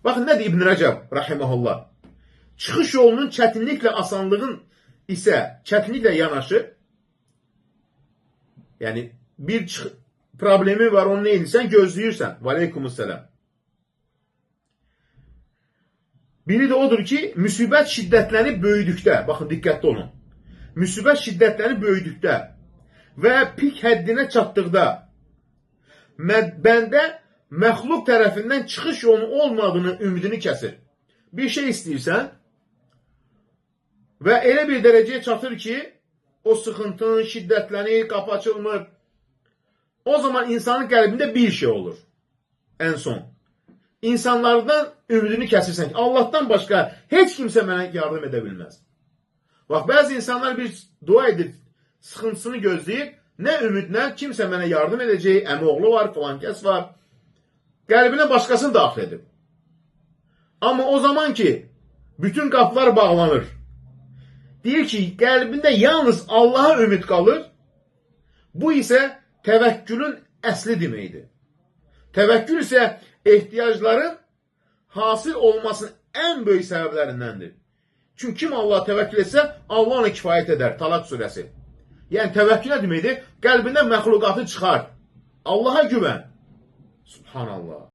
Baxın, nə deyir İbn Rəcəb, rahiməhullah? Çıxış yolunun çətinliklə asanlığın isə çətinliklə yanaşı, yəni bir problemi var, onu nə edirsən? Gözləyirsən. Və aleykumussalam. Biri də odur ki, müsibət şiddətlənib böyüdükdə, baxın, diqqətli olun. Müsibət şiddətlənib böyüdükdə və pik həddinə çatdıqda bəndə məxluq tərəfindən çıxış yolunun olmadığını ümidini kəsir. Bir şey istəyirsən və elə bir dərəcəyə çatır ki, o sıxıntının şiddətlənir, qapı açılmır. O zaman insanın qəlbində bir şey olur. Ən son. İnsanlardan ümidini kəsirsən ki, Allahdan başqa heç kimsə mənə yardım edə bilməz. Bax, bəzi insanlar bir dua edir, sıxıntısını gözləyir, nə ümidlə kimsə mənə yardım edəcək, əmi oğlu var, filan kəs var. Qəlbinə başqasını daxil edib. Amma o zaman ki, bütün qapılar bağlanır. Deyir ki, qəlbində yalnız Allaha ümid qalır. Bu isə təvəkkülün əsli deməkdir. Təvəkkül isə ehtiyacların hasil olmasının ən böyük səbəblərindəndir. Çünki kim Allaha təvəkkül etsə, Allah ona kifayət edər. Talaq surəsi. Yəni, təvəkkül nə deməkdir? Qəlbindən məxluqatı çıxar. Allaha güvən. Subhanallah.